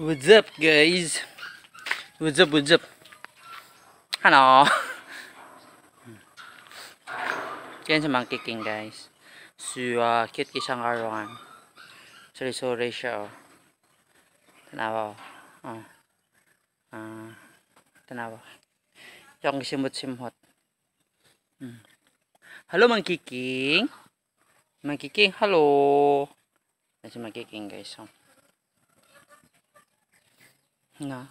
What's up, guys? What's up, what's up? Ano? Yan sa Monkey King, guys. So, cute kisang karoon. Sorry siya, oh. Tanawa, oh. Tanawa. Yung simot-simot. Hello, Monkey King. Monkey King, hello. Yan si Monkey King, guys, oh. Nga.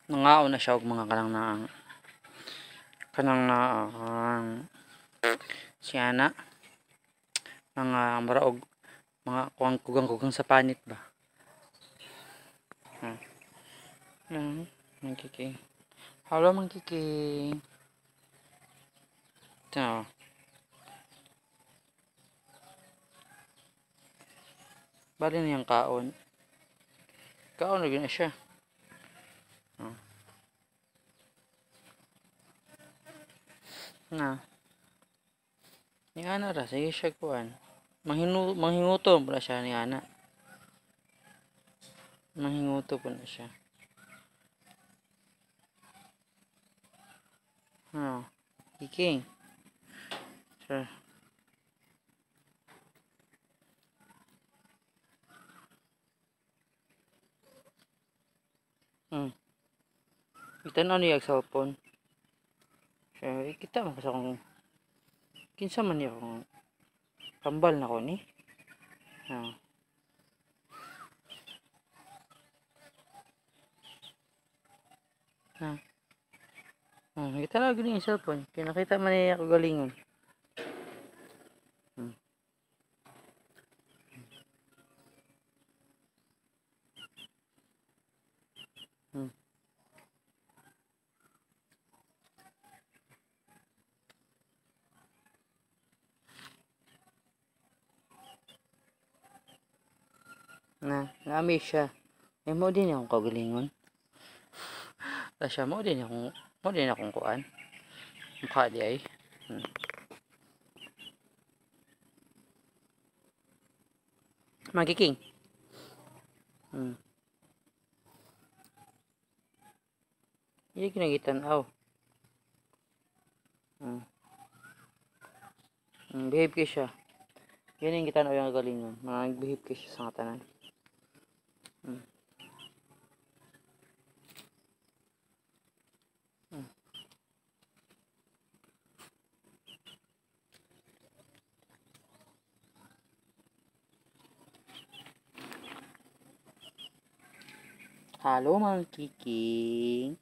Nangao na siya og mga kanang siya na mga maraog mga kugang-kugang sa panit ba. Monkey King. Hello, Monkey King. Ito. Bali na yung kaon. Kaon na gina siya. Na. Ni ana ra sige siya kuan. Manghingutom pala siya ni ana. Manghingutom po na siya. King. Sure. Kita na niya cellphone. Siya, kita mo sa kung kinsa man niya kung kambal na ko ni. Kita na galing yung cellphone. Kinakita man niya ako galingon. Nami siya. Mo din akong kagalingon. Siya mo din akong kuan. Mukha di ay. Monkey King. Hindi kinagitanaw. Behave ka siya. Yan yung gitanaw yung galingon. Mag-behave ka siya sa mga tanan. Hello, Monkey King.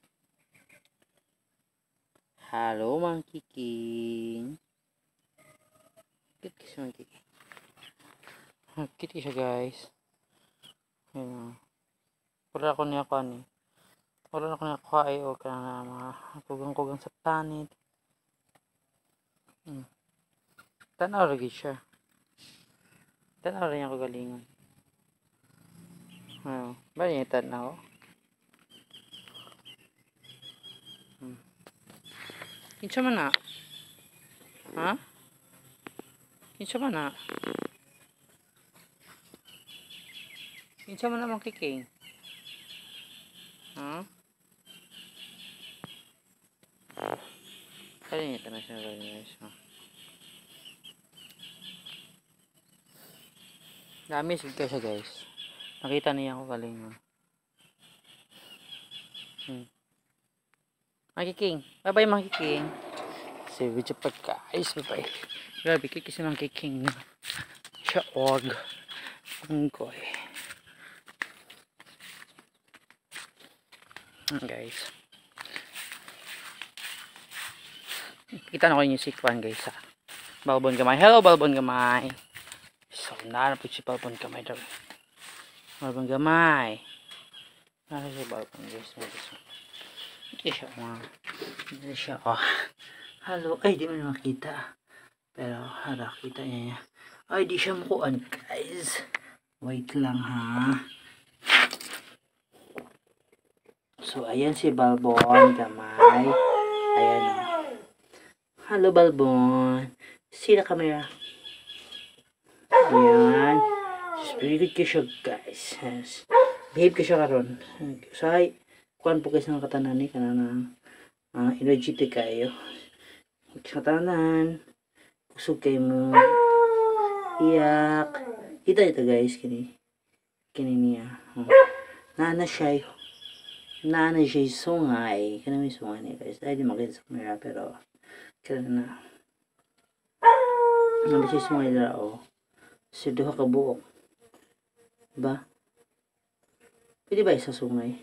Hello, Monkey King. Cute kasi Monkey King. Cute siya, guys. Wala ko niya kuan. Wala na ko niya kuha o kanang mga kugang-kugang sa panit. Tanaw lagi siya. Tanaw rin ako galingon. Ba niya tanaw? Kinsa man na? Ha? Kinsa man na? Kinsa man na Monkey King? Kaya niya tanong siya guys. Dami sigka siya guys. Nakita niya ako galingon. Monkey King. Bye-bye Monkey King. Say video pa guys. Bye-bye. Grabe kasi Monkey King na. Siya org. Unggoy. Guys. Kita na ko yung sikwan guys ha. Balbon gamay. Hello Balbon gamay. So na po si Balbon gamay daw. Balbon gamay. Nasa si Balbon guys. Hindi siya hindi siya hello. Ay di mo makita. Pero hala kita niya. Ay di siya makuan guys. Wait lang ha. So ayan si Balbon gamay. Ayan o. Hello Balbon. See the camera. Ayan. Very good ka siya, guys. Yes. Behave ka siya karon. Say, kuan po kayo sa katanan ni kanang energetic kayo. Sa katanan. Kusog kayo mo. Iyak. Kita ito guys, kini niya. Nana siya. Nana siya sungay. Kana may sungay niya guys. Ay di makita sa camera pero kana na. Nabi siya sungay na o. So duha ka buok. Ba? Pwede ba isa sungay?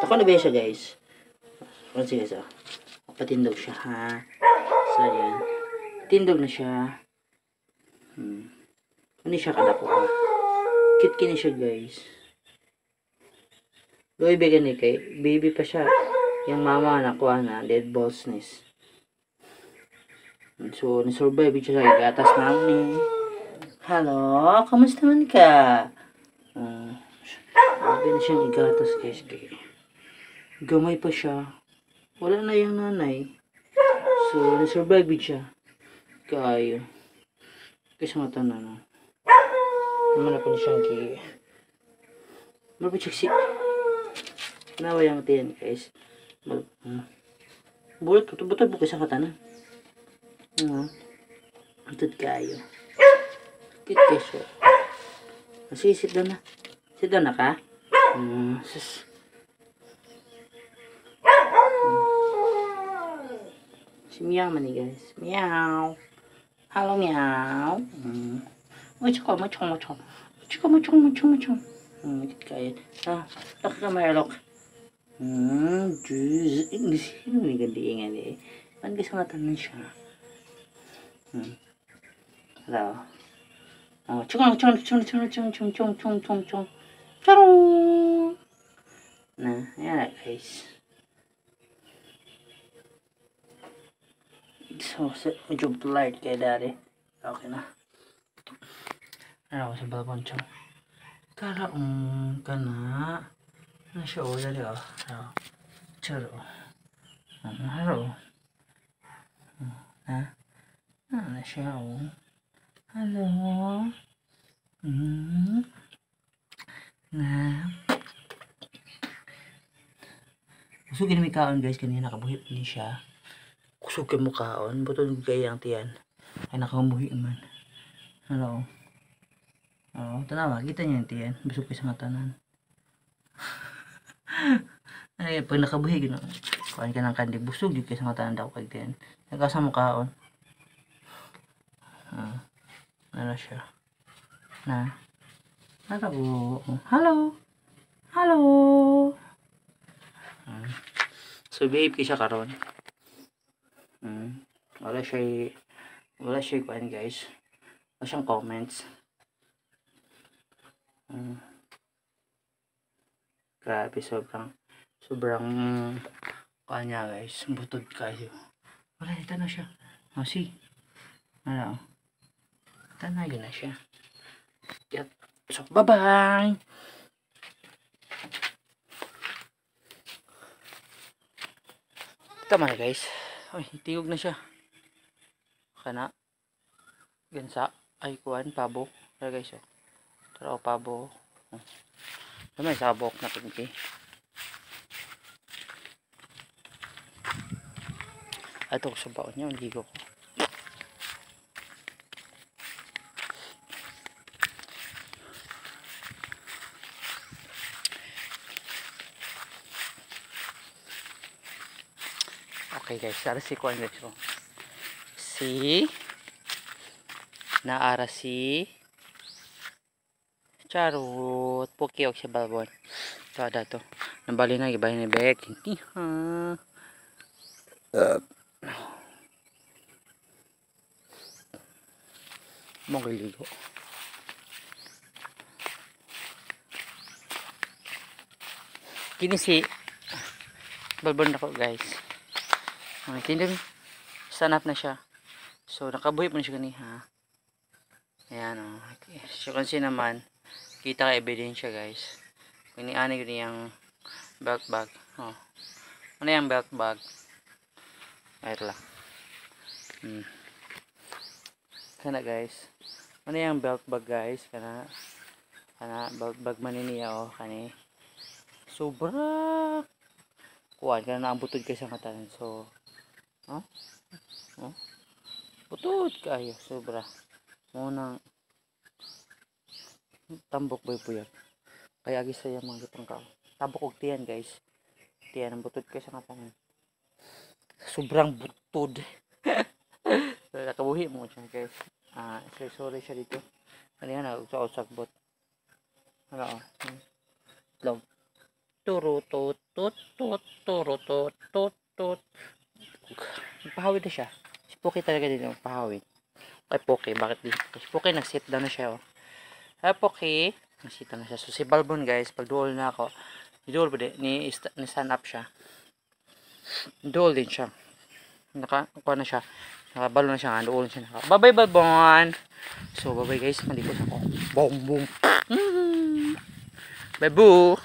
Tako na ba siya guys? Sige guys. Patindog siya ha. So yan. Tindog na siya. Ano siya kadako ha? Cute kini siya guys. Loy began ni kay baby pa siya. Yung mama nakuha na dead ballsness. So ni-survive siya sa gatas namin. Hello, kamusta man ka? Sabi na siyang igatas guys kayo. Gamay pa siya. Wala na yung nanay. So ni-survive siya. Kayo. Kasi mata na no. Naman na po siyang ki. Malapit siya si. Nawa yung tiyan guys. Bulat ko. Butod po kayo sa katanan. Butod kayo. Kit kayo siya. Kasi sit down na. Sit down na ka? Sus. Si Meow man guys. Meow. Hello Meow. Mucho. Kit kayo. Look ka Marlock. Diyos. Sino may gandiingan eh. Pan guys ang natanan siya. Hello. Chung. Charong. Na, ayan guys. So, medyo blurred kaya dari. Okay na. Ano ako sa balbon chong. Karaong ka na. Ano siya o, dali o. Charo. Haro. Ha? Ano siya o. Hello. Na. Kusugin may kaon guys. Kanina nakabuhit ni siya. Kusugin mo kaon. Butod kaya ang tiyan. Ay nakamuhi man. Hello. Tanawa. Kita niya yung tiyan. Busog kayo sa matanan. Ay, pag nakabuhi gano'n. Kuhaan ka ng kandi. Busog yung kayo sa matanan daw kag tiyan. Nagkasa mo kaon. Ano siya? Na. Hello. So babe siya karon. Wala siya kuan guys. Wala siyang comments. Grabe sobrang kanya guys. Butod kayo. Wala ito na siya. See. Ano? Tanagin na siya. Yep. So, bye-bye! Tama na guys. Ay, tigog na siya. Kana. Gansa. Ay, kuhan. Pabo. Tara guys. Tara pabo. May sabok na pinti. Ato ko sa baon niya. Ligo ko. Okay guys, ara si kuan guys. Si naara si Charot Pokiok sa balbon. Tada to. Nambali na gibay ni Bek. Magiligo. Kini si balbon ako guys. Tindog sanap na siya. So nakabuhi po na siya ganiha. Ayan o. So kasi naman kita ka ebidensya guys. Kini-ani ko niyang belt bag. Ano yung belt bag? Ayun lang. Kana guys. Ano yung belt bag guys? Kana belt bag maniniya oh kani. Sobra kuan kana ang butod kay sa katanan. So, oh, oh. Butod kayo sobra. Mo nang tambok boy puyat. Kaya agi saya mga gitang kao. Tabok og tiyan guys. Tiyan ang butod kay sa katanan. Sobrang butod. Nakabuhi mo siya guys. Sorry siya dito. Ano yan, usag bot. Ano, log. Turutut, tut, tut, turutut, tut, tut. Pahawid na siya. Si Poki talaga din yung pahawid. Ay, Poki, bakit di? Si Poki, nag-sit down na siya, oh. Ay, Poki, nag-sit down na siya. So, si Balbon, guys, pag duol na ako, duol ba di? Ni-stand up siya. Duol din siya. Naka na siya. Nakabalo na siya nga. Duol siya. Bye-bye, Balbon! So, bye-bye, guys. Malikot ako. Boom, boom. Bye, boo!